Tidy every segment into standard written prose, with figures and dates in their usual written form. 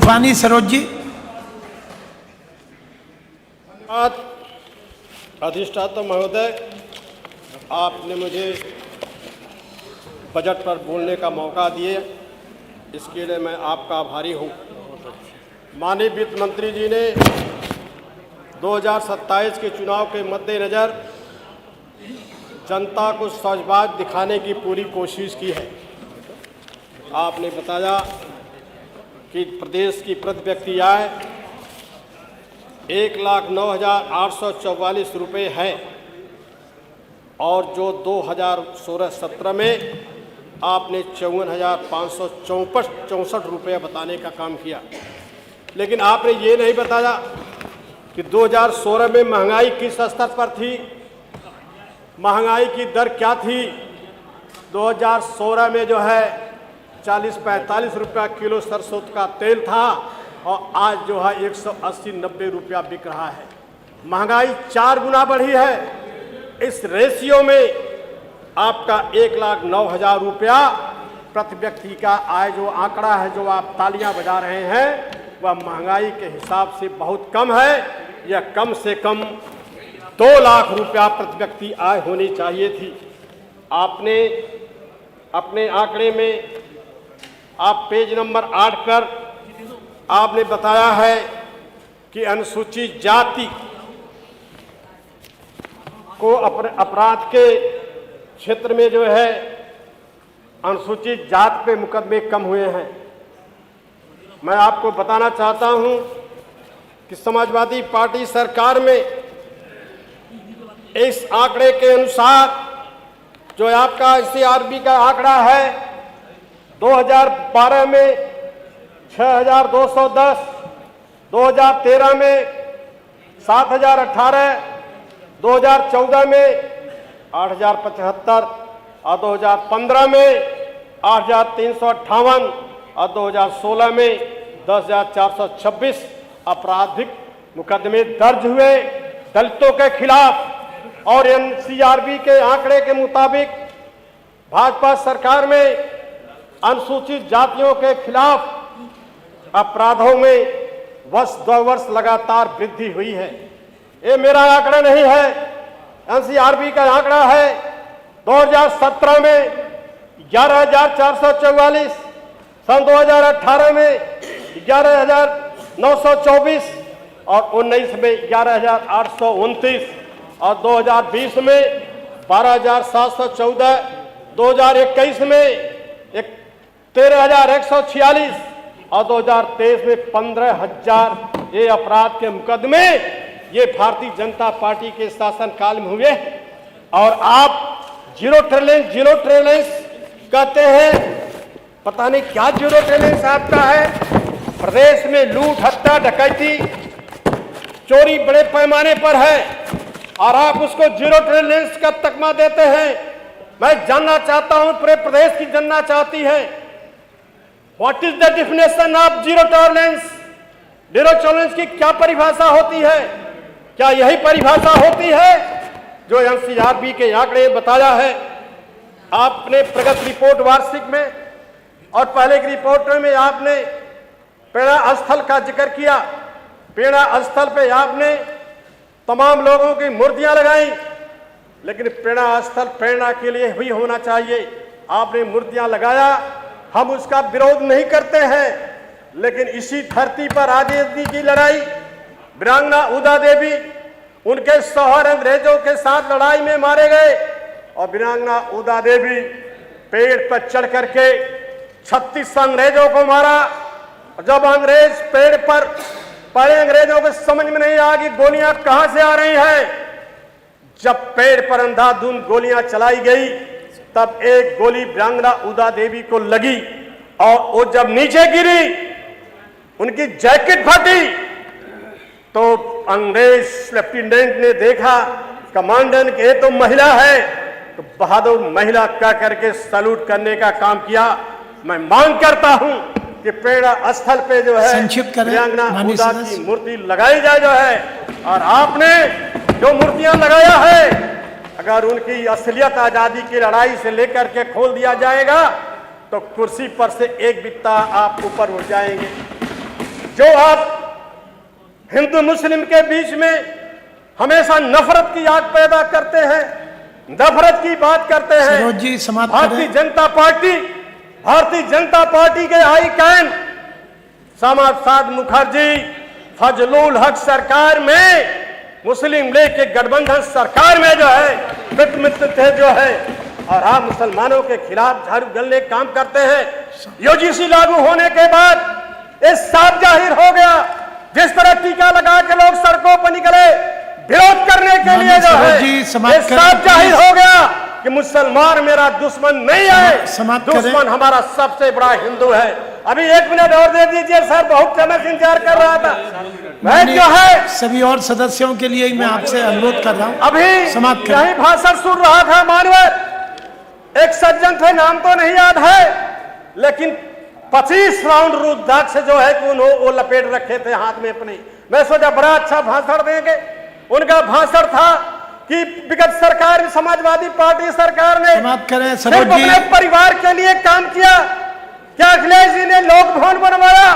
शिवानी सरोज जी। अधिष्ठाता महोदय, आपने मुझे बजट पर बोलने का मौका दिए, इसके लिए मैं आपका आभारी हूँ। माननीय वित्त मंत्री जी ने 2027 के चुनाव के मद्देनज़र जनता को सचबाज दिखाने की पूरी कोशिश की है। आपने बताया कि प्रदेश की प्रति व्यक्ति आय 1,09,844 रुपये है और जो 2016-17 में आपने 54,564 रुपये बताने का काम किया। लेकिन आपने ये नहीं बताया कि 2016 में महंगाई किस स्तर पर थी, महंगाई की दर क्या थी। 2016 में जो है 40-45 रुपया किलो सरसों का तेल था और आज जो है 180-90 रुपया बिक रहा है। महंगाई 4 गुना बढ़ी है। इस रेशियो में आपका 1,09,000 रुपया प्रति व्यक्ति का आय जो आंकड़ा है, जो आप तालियां बजा रहे हैं, वह महंगाई के हिसाब से बहुत कम है। यह कम से कम 2 लाख रुपया प्रति व्यक्ति आय होनी चाहिए थी। आपने अपने आंकड़े में आप पेज नंबर 8 पर आपने बताया है कि अनुसूचित जाति को अपराध के क्षेत्र में जो है अनुसूचित जाति पे मुकदमे कम हुए हैं। मैं आपको बताना चाहता हूं कि समाजवादी पार्टी सरकार में इस आंकड़े के अनुसार जो आपका सीआरबी का आंकड़ा है 2012 में 6,210, 2013 में 7,018, 2014 में 8,075 और 2015 में 8,358 और 2016 में 10,426 आपराधिक मुकदमे दर्ज हुए दलितों के खिलाफ। और एनसीआरबी के आंकड़े के मुताबिक भाजपा सरकार में अनुसूचित जातियों के खिलाफ अपराधों में वर्ष-2 वर्ष लगातार वृद्धि हुई है। ये मेरा आंकड़ा नहीं है, एनसीआरबी का आंकड़ा है। 2017 में 11,444, सन 2018 में 11,924 और 19 में 11,829 और 2020 में 12,714, 2021 में 13,146 और 2023 में 15,000 ये अपराध के मुकदमे ये भारतीय जनता पार्टी के शासनकाल में हुए। और आप जीरो टॉलरेंस कहते हैं। पता नहीं क्या जीरो टॉलरेंस आपका है। प्रदेश में लूट, हत्या, डकैती, चोरी बड़े पैमाने पर है और आप उसको जीरो टॉलरेंस का तकमा देते हैं। मैं जानना चाहता हूं, पूरे प्रदेश की जनता चाहती है, what is the definition of zero tolerance? Zero tolerance की क्या परिभाषा होती है? क्या यही परिभाषा होती है जो एनसीआरबी के आंकड़े बताया है? आपने प्रगति रिपोर्ट वार्षिक में और पहले की रिपोर्ट में आपने प्रेरणा स्थल का जिक्र किया। प्रेरणा स्थल पे आपने तमाम लोगों की मूर्तियां लगाई, लेकिन प्रेरणा स्थल प्रेरणा के लिए भी होना चाहिए। आपने मूर्तियां लगाया, हम उसका विरोध नहीं करते हैं, लेकिन इसी धरती पर आज़ादी की लड़ाई वीरांगना उदा देवी, उनके शौहर अंग्रेजों के साथ लड़ाई में मारे गए और वीरांगना उदा देवी पेड़ पर चढ़ करके 36 अंग्रेजों को मारा। जब अंग्रेज पेड़ पर पहले अंग्रेजों को समझ में नहीं आ कि गोलियां कहां से आ रही हैं। जब पेड़ पर अंधाधुंध गोलियां चलाई गई तब एक गोली वीरांगना उदा देवी को लगी और वो जब नीचे गिरी, उनकी जैकेट फटी, तो अंग्रेज लेफ्टिनेंट ने देखा कमांडेंट ये तो महिला है, तो बहादुर महिला कह करके सैल्यूट करने का काम किया। मैं मांग करता हूं कि प्रेरणा स्थल पे जो है वीरांगना उदा की मूर्ति लगाई जाए जो है। और आपने जो मूर्तियां लगाया है, अगर उनकी असलियत आजादी की लड़ाई से लेकर के खोल दिया जाएगा तो कुर्सी पर से एक बित्ता आप ऊपर उठ जाएंगे। जो आप हिंदू मुस्लिम के बीच में हमेशा नफरत की आग पैदा करते हैं, नफरत की बात करते हैं। सरोज जी समाप्त भारतीय करें। जनता पार्टी के हाईकैन श्यामा मुखर्जी फजलुल हक सरकार में, मुस्लिम लीग के गठबंधन सरकार में जो है मित्र थे जो है, और आप मुसलमानों के खिलाफ झाड़ू गलने काम करते हैं। यूजीसी लागू होने के बाद ये साफ जाहिर हो गया, जिस तरह टीका लगा के लोग सड़कों पर निकले विरोध करने के लिए जो है, ये साफ जाहिर हो गया कि मुसलमान मेरा दुश्मन नहीं है, दुश्मन हमारा सबसे बड़ा हिंदू है। अभी 1 मिनट और दे दीजिए सर, बहुत समय से इंतजार कर रहा था मैं जो है। सभी और सदस्यों के लिए मैं आपसे अनुरोध कर रहा हूं, अभी समाप्त यही भाषण सुन रहा था मानवर, एक सज्जन थे, नाम तो नहीं याद है, लेकिन 25 राउंड रुद्राक्ष से जो है कि वो लपेट रखे थे हाथ में अपने। मैं सोचा बड़ा अच्छा भाषण देंगे। उनका भाषण था कि विगत सरकार, समाजवादी पार्टी सरकार ने सिर्फ अपने परिवार के लिए काम किया। क्या अखिलेश जी ने लोक भवन बनवाया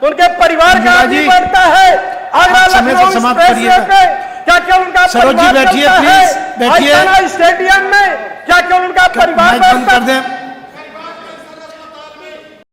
तो उनके परिवार का आदमी बनता है? आगरा लखनऊ एक्सप्रेसवे पे क्या क्या उनका परिवार चलता है? स्टेडियम में क्या क्या उनका परिवार बनता है?